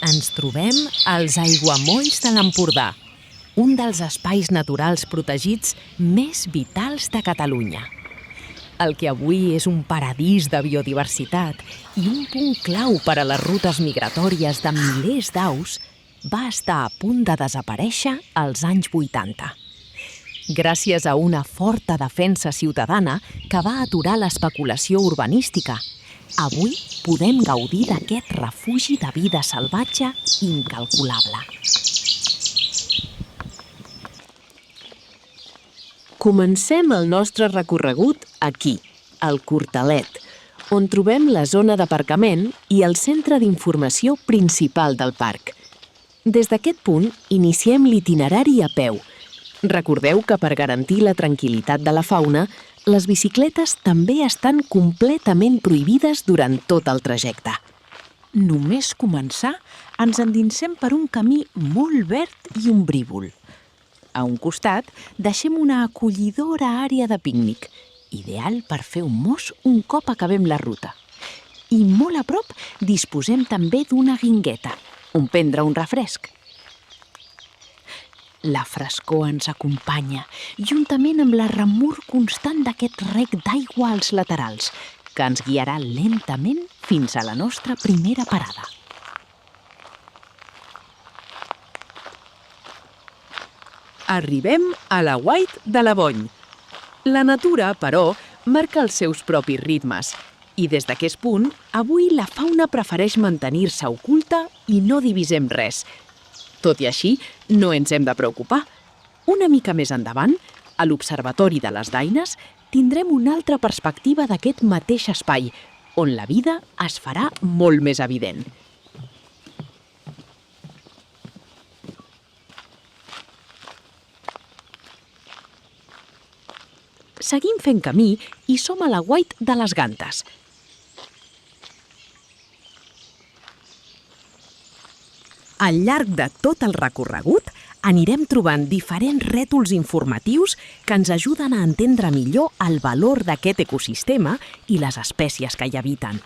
Ens trobem als aiguamolls de l'Empordà, un dels espais naturals protegits més vitals de Catalunya. El que avui és un paradís de biodiversitat i un punt clau per a les rutes migratòries de milers d'aus, va estar a punt de desaparèixer als anys 80. Gràcies a una forta defensa ciutadana que va aturar l'especulació urbanística, avui podem gaudir d'aquest refugi de vida salvatge incalculable. Comencem el nostre recorregut aquí, al Cortalet, on trobem la zona d'aparcament i el centre d'informació principal del parc. Des d'aquest punt iniciem l'itinerari a peu. Recordeu que per garantir la tranquil·litat de la fauna, les bicicletes també estan completament prohibides durant tot el trajecte. Només començar, ens endinsem per un camí molt verd i ombrívol. A un costat, deixem una acollidora àrea de pícnic, ideal per fer un mos un cop acabem la ruta. I molt a prop disposem també d'una guingueta, on prendre un refresc. La frescor ens acompanya, juntament amb la remor constant d'aquest rec d'aigua als laterals, que ens guiarà lentament fins a la nostra primera parada. Arribem a la White de la Bony. La natura, però, marca els seus propis ritmes i des d'aquest punt, avui la fauna prefereix mantenir-se oculta i no divisem res. Tot i així, no ens hem de preocupar. Una mica més endavant, a l'Observatori de les Daines, tindrem una altra perspectiva d'aquest mateix espai, on la vida es farà molt més evident. Seguim fent camí i som a la White de les Gantes. Al llarg de tot el recorregut anirem trobant diferents rètols informatius que ens ajuden a entendre millor el valor d'aquest ecosistema i les espècies que hi habiten.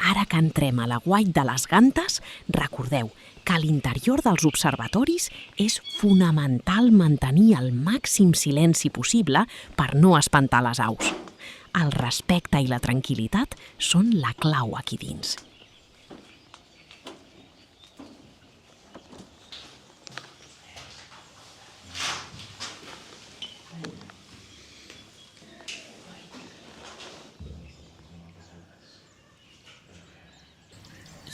Ara que entrem a la White de les Gantes, recordeu que a l'interior dels observatoris és fonamental mantenir el màxim silenci possible per no espantar les aus. El respecte i la tranquil·litat són la clau aquí dins.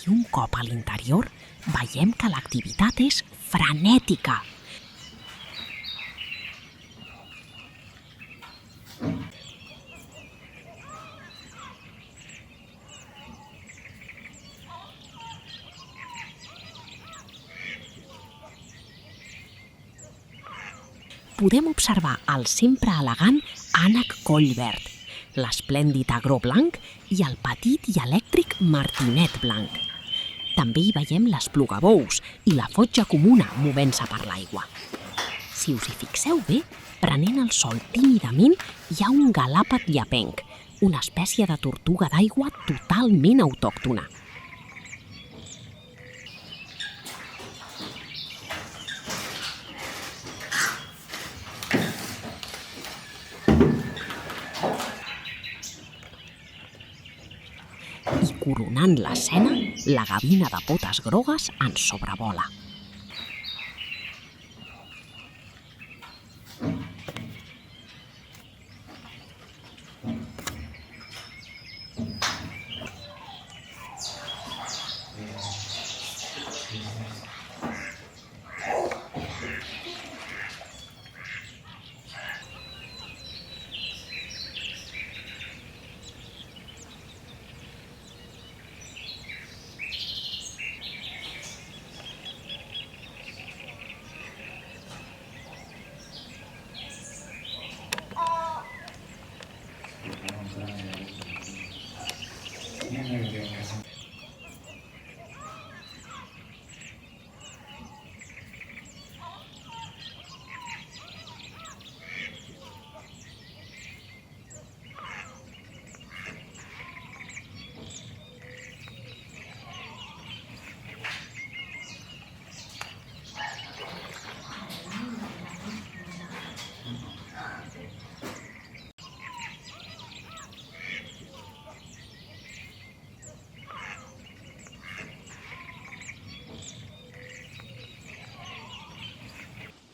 I un cop a l'interior, veiem que l'activitat és frenètica. Podem observar el sempre elegant ànec collverd, l'esplèndid agró blanc i el petit i elèctric martinet blanc. També hi veiem les plugabous i la fotja comuna movent-se per l'aigua. Si us hi fixeu bé, prenent el sol tímidament, hi ha un galàpet llapenc, una espècie de tortuga d'aigua totalment autòctona. I coronant l'escena, la gavina de potes grogues ens sobrevola.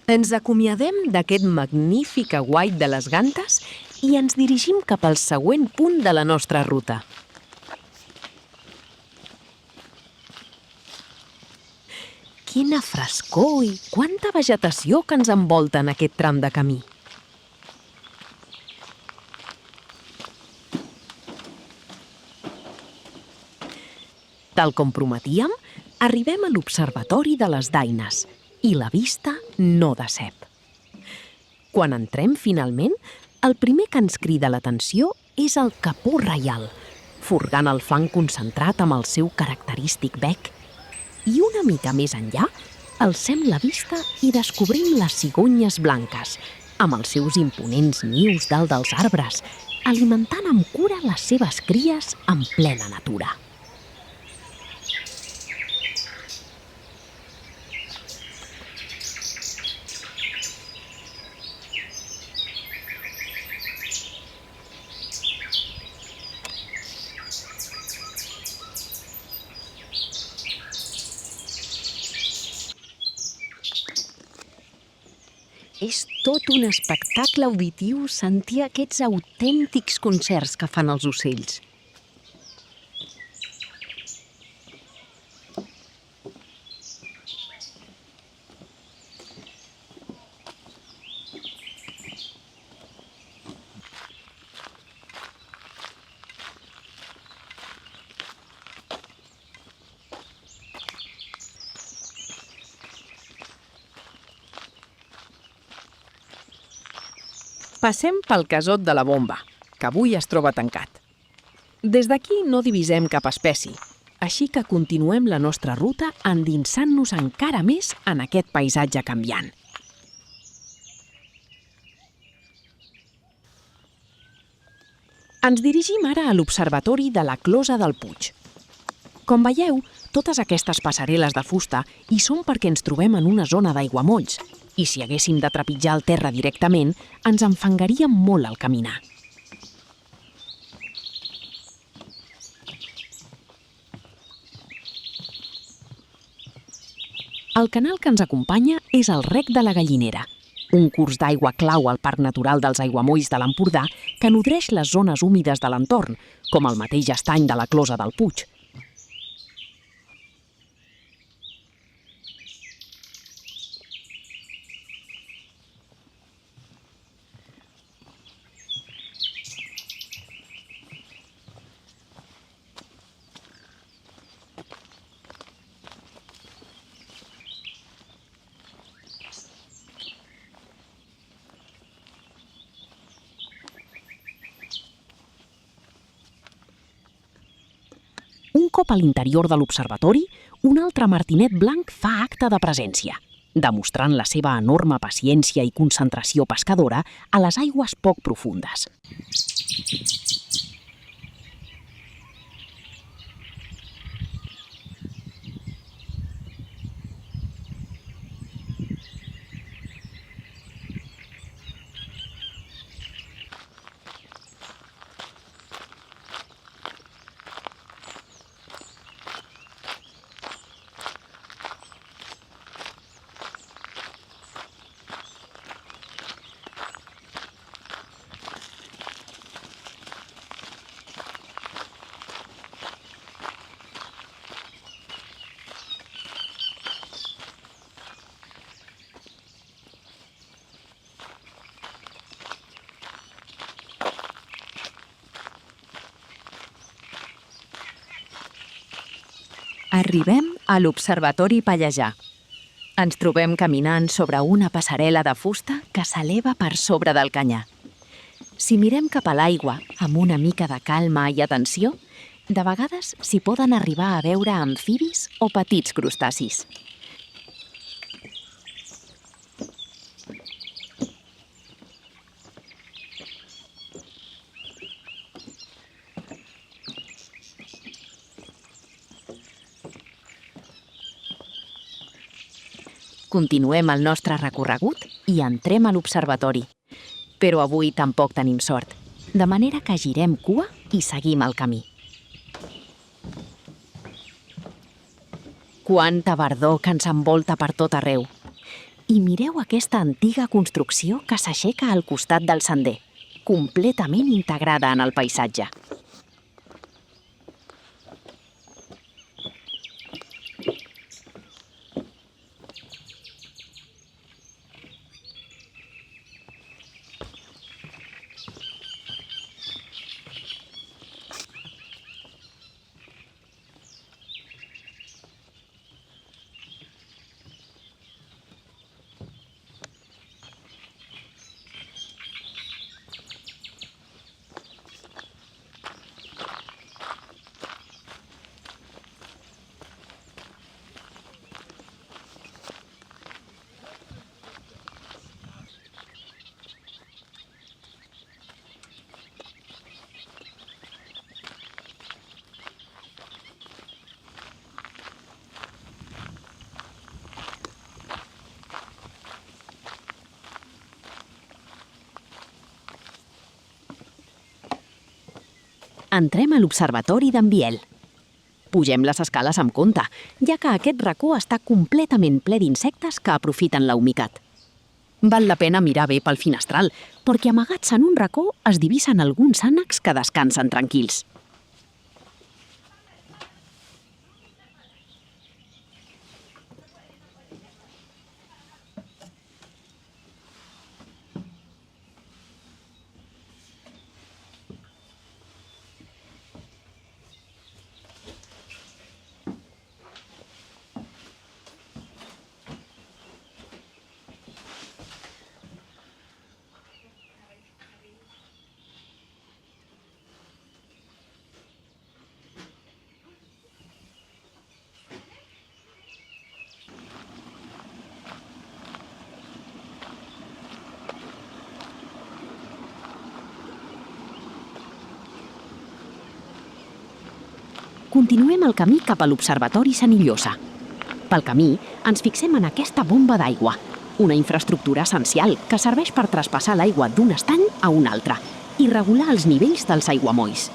Ens acomiadem d'aquest magnífic aguait de les Gantes i ens dirigim cap al següent punt de la nostra ruta. Quina frescor i quanta vegetació que ens envolta en aquest tram de camí. Tal com prometíem, arribem a l'Observatori de les Daines i la vista no decep. Quan entrem finalment, el primer que ens crida l'atenció és el capó reial, furgant el fang concentrat amb el seu característic bec. I una mica més enllà, alcem la vista i descobrim les cigonyes blanques, amb els seus imponents nius dalt dels arbres, alimentant amb cura les seves cries en plena natura. És tot un espectacle auditiu sentir aquests autèntics concerts que fan els ocells. Passem pel casot de la Bomba, que avui es troba tancat. Des d'aquí no divisem cap espècie, així que continuem la nostra ruta endinsant-nos encara més en aquest paisatge canviant. Ens dirigim ara a l'Observatori de la Closa del Puig. Com veieu, totes aquestes passarel·les de fusta hi són perquè ens trobem en una zona d'aiguamolls, i si haguéssim de trepitjar el terra directament, ens enfangaríem molt al caminar. El canal que ens acompanya és el Rec de la Gallinera, un curs d'aigua clau al Parc Natural dels Aiguamolls de l'Empordà que nodreix les zones húmides de l'entorn, com el mateix estany de la Closa del Puig. Un cop a l'interior de l'observatori, un altre martinet blanc fa acte de presència, demostrant la seva enorme paciència i concentració pescadora a les aigües poc profundes. Arribem a l'Observatori Pallejà. Ens trobem caminant sobre una passarel·la de fusta que s'eleva per sobre del canyar. Si mirem cap a l'aigua amb una mica de calma i atenció, de vegades s'hi poden arribar a veure amfibis o petits crustacis. Continuem el nostre recorregut i entrem a l'observatori. Però avui tampoc tenim sort, de manera que girem cua i seguim el camí. Quanta verdor que ens envolta per tot arreu. I mireu aquesta antiga construcció que s'aixeca al costat del sender, completament integrada en el paisatge. Entrem a l'Observatori d'en Biel. Pugem les escales amb compte, ja que aquest racó està completament ple d'insectes que aprofiten la humitat. Val la pena mirar bé pel finestral, perquè amagats en un racó es divisen alguns ànecs que descansen tranquils. Continuem el camí cap a l'Observatori Senillosa. Pel camí ens fixem en aquesta bomba d'aigua, una infraestructura essencial que serveix per traspassar l'aigua d'un estany a un altre i regular els nivells dels aiguamolls.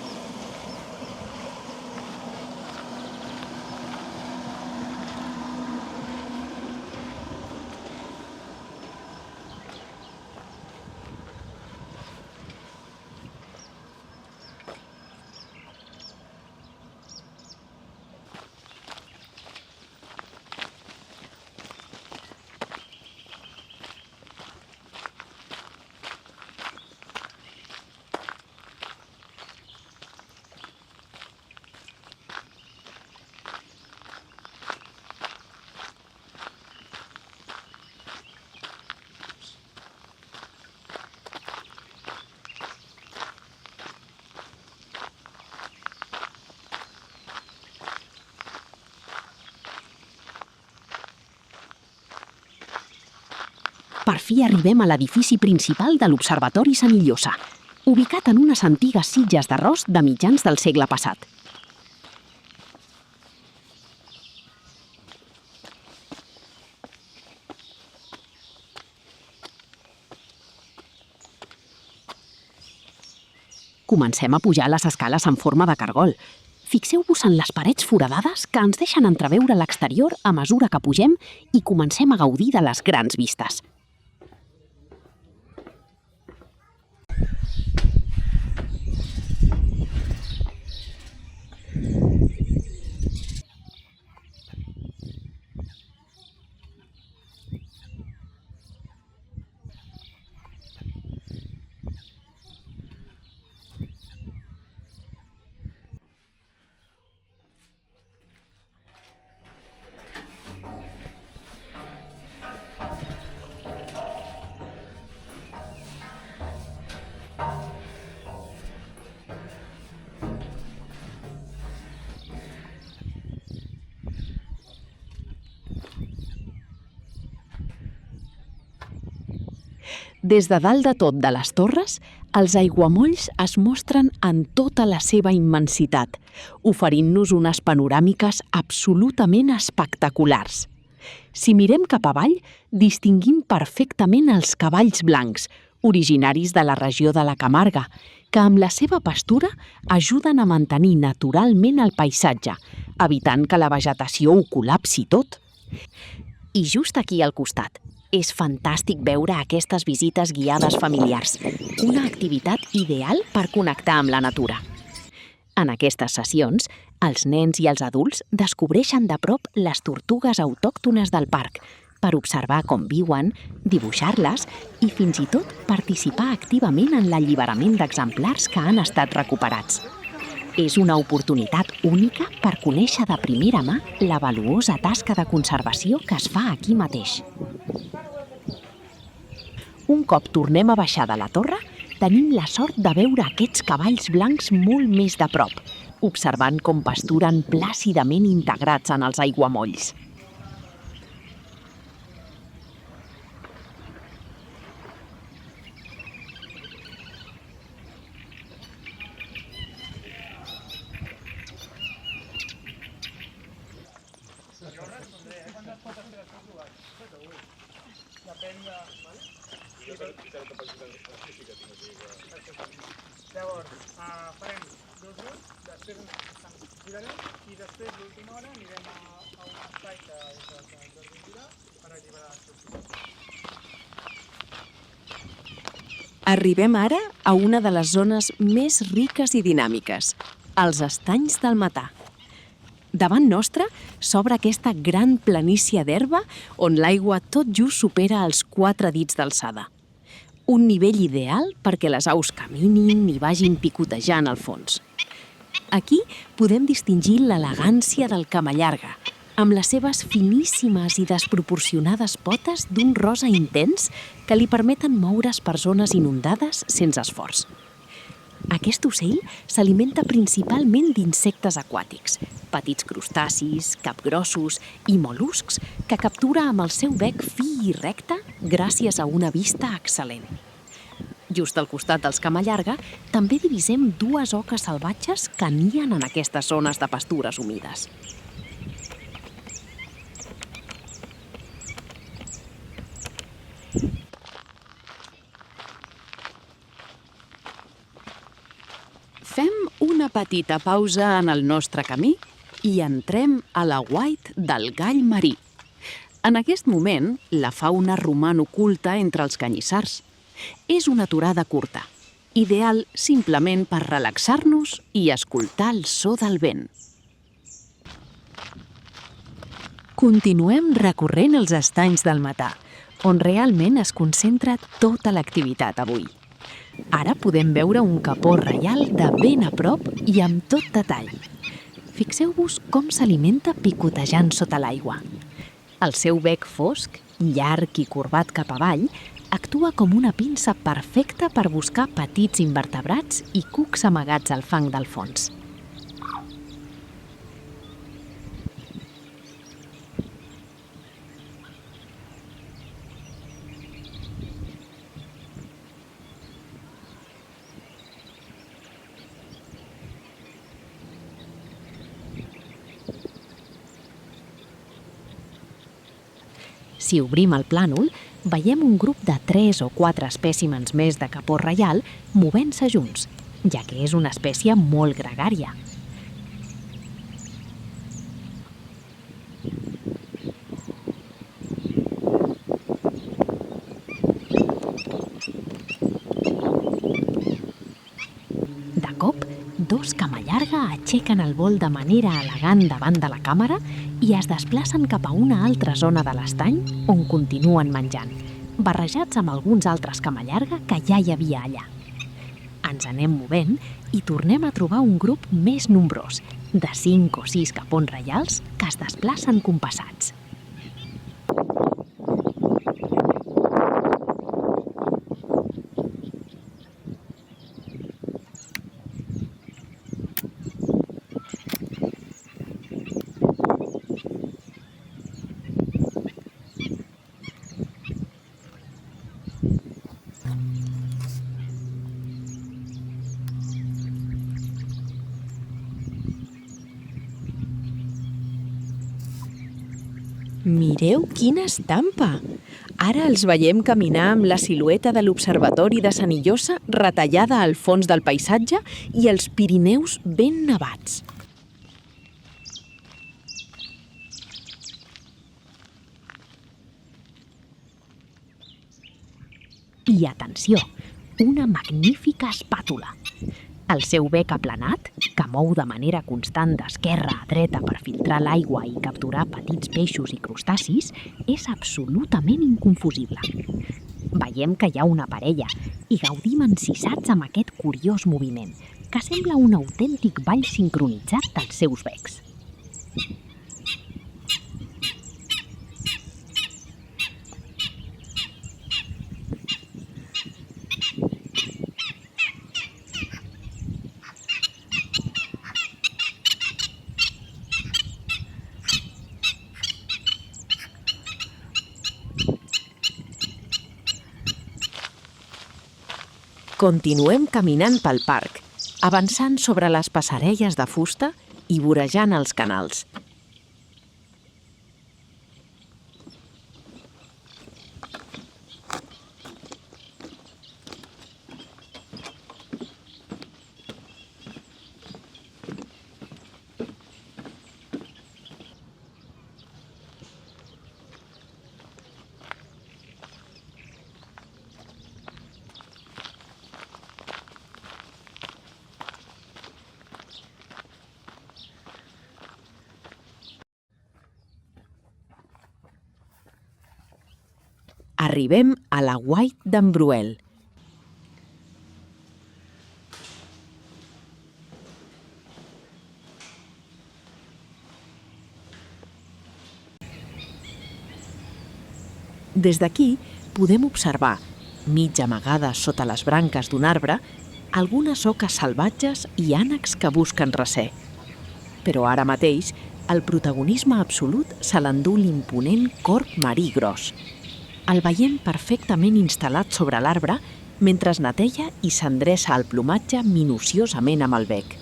Per fi arribem a l'edifici principal de l'Observatori Senillosa, ubicat en unes antigues sitges d'arròs de mitjans del segle passat. Comencem a pujar les escales en forma de cargol. Fixeu-vos en les parets foradades que ens deixen entreveure l'exterior a mesura que pugem i comencem a gaudir de les grans vistes. Des de dalt de tot de les torres, els aiguamolls es mostren en tota la seva immensitat, oferint-nos unes panoràmiques absolutament espectaculars. Si mirem cap avall, distinguim perfectament els cavalls blancs, originaris de la regió de la Camarga, que amb la seva pastura ajuden a mantenir naturalment el paisatge, evitant que la vegetació ho col·lapsi tot. I just aquí al costat, És fantàstic veure aquestes visites guiades familiars, una activitat ideal per connectar amb la natura. En aquestes sessions, els nens i els adults descobreixen de prop les tortugues autòctones del parc per observar com viuen, dibuixar-les i fins i tot participar activament en l'alliberament d'exemplars que han estat recuperats. És una oportunitat única per conèixer de primera mà la valuosa tasca de conservació que es fa aquí mateix. Un cop tornem a baixar de la torre, tenim la sort de veure aquests cavalls blancs molt més de prop, observant com pasturen plàcidament integrats en els aiguamolls. Llavors, farem 2 grups, després ens girarem i després l'última hora anirem a un espai que és el que ens hem girar per alliberar les tortugues. Arribem ara a una de les zones més riques i dinàmiques, els estanys del Matà. Davant nostre s'obre aquesta gran planícia d'herba on l'aigua tot just supera els 4 dits d'alçada. Un nivell ideal perquè les aus caminin i vagin picotejant al fons. Aquí podem distingir l'elegància del camallarga, amb les seves finíssimes i desproporcionades potes d'un rosa intens que li permeten moure's per zones inundades sense esforç. Aquest ocell s'alimenta principalment d'insectes aquàtics, petits crustacis, capgrossos i mol·luscs que captura amb el seu bec fi i recte gràcies a una vista excel·lent. Just al costat dels camallarga també divisem 2 oques salvatges que nien en aquestes zones de pastures humides. Fem una petita pausa en el nostre camí i entrem a l'aguait del gall marí. En aquest moment, la fauna roman oculta entre els canyissars. És una aturada curta, ideal simplement per relaxar-nos i escoltar el so del vent. Continuem recorrent els estanys del Matà, on realment es concentra tota l'activitat avui. Ara podem veure un capó reial de ben a prop i amb tot detall. Fixeu-vos com s'alimenta picotejant sota l'aigua. El seu bec fosc, llarg i corbat cap avall, actua com una pinça perfecta per buscar petits invertebrats i cucs amagats al fang del fons. Si obrim el plànol, veiem un grup de 3 o 4 espècimens més de capó reial movent-se junts, ja que és una espècie molt gregària. De cop, 2 camallarga aixequen el vol de manera elegant davant de la càmera i es desplacen cap a una altra zona de l'estany on continuen menjant, barrejats amb alguns altres camallarga que ja hi havia allà. Ens anem movent i tornem a trobar un grup més nombrós, de 5 o 6 capons reials que es desplacen compassats. Mireu quina estampa! Ara els veiem caminar amb la silueta de l'Observatori de Senillosa retallada al fons del paisatge i els Pirineus ben nevats. I atenció, una magnífica espàtula. El seu bec aplanat, que mou de manera constant d'esquerra a dreta per filtrar l'aigua i capturar petits peixos i crustacis, és absolutament inconfusible. Veiem que hi ha una parella i gaudim encissats amb aquest curiós moviment, que sembla un autèntic ball sincronitzat dels seus becs. Continuem caminant pel parc, avançant sobre les passarelles de fusta i vorejant els canals. Arribem a la White d'en Bruel. Des d'aquí podem observar, mig amagades sota les branques d'un arbre, algunes oques salvatges i ànecs que busquen recer. Però ara mateix, el protagonisme absolut se l'endú l'imponent corb marí gros. El veiem perfectament instal·lat sobre l'arbre mentre es neteja i s'endreça el plomatge minuciosament amb el bec.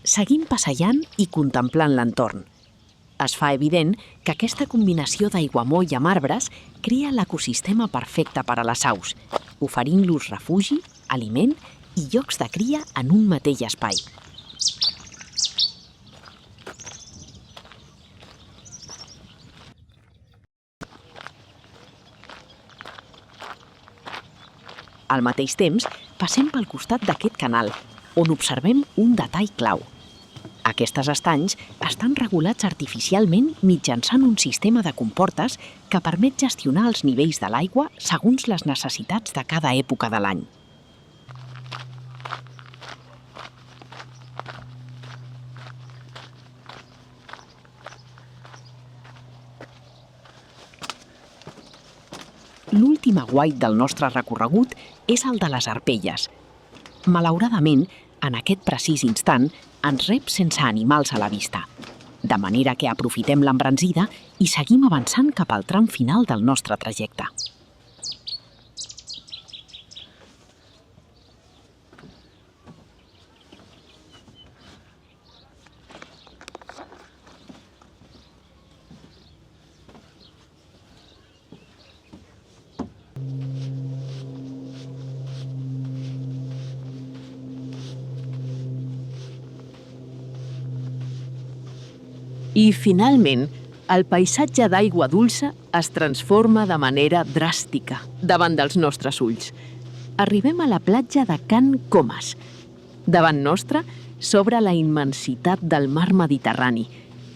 Seguim passejant i contemplant l'entorn. Es fa evident que aquesta combinació d'aiguamoll amb arbres crea l'ecosistema perfecte per a les aus, oferint-los refugi, aliment i llocs de cria en un mateix espai. Al mateix temps, passem pel costat d'aquest canal, on observem un detall clau. Aquests estanys estan regulats artificialment mitjançant un sistema de comportes que permet gestionar els nivells de l'aigua segons les necessitats de cada època de l'any. L'últim aguait del nostre recorregut és el de les arpelles. Malauradament, en aquest precís instant, ens rep sense animals a la vista, de manera que aprofitem l'embranzida i seguim avançant cap al tram final del nostre trajecte. I, finalment, el paisatge d'aigua dolça es transforma de manera dràstica davant dels nostres ulls. Arribem a la platja de Can Comas. Davant nostre s'obre la immensitat del mar Mediterrani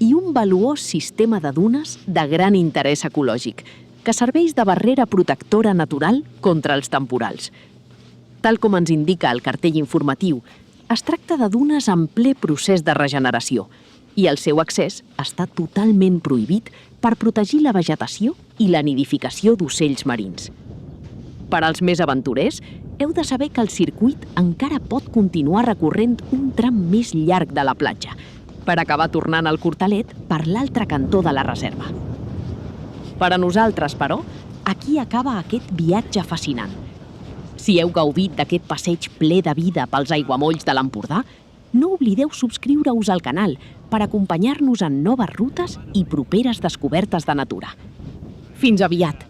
i un valuós sistema de dunes de gran interès ecològic que serveix de barrera protectora natural contra els temporals. Tal com ens indica el cartell informatiu, es tracta de dunes en ple procés de regeneració i el seu accés està totalment prohibit per protegir la vegetació i la nidificació d'ocells marins. Per als més aventurers, heu de saber que el circuit encara pot continuar recorrent un tram més llarg de la platja, per acabar tornant al Cortalet per l'altre cantó de la reserva. Per a nosaltres, però, aquí acaba aquest viatge fascinant. Si heu gaudit d'aquest passeig ple de vida pels aiguamolls de l'Empordà, no oblideu subscriure-us al canal per acompanyar-nos en noves rutes i properes descobertes de natura. Fins aviat!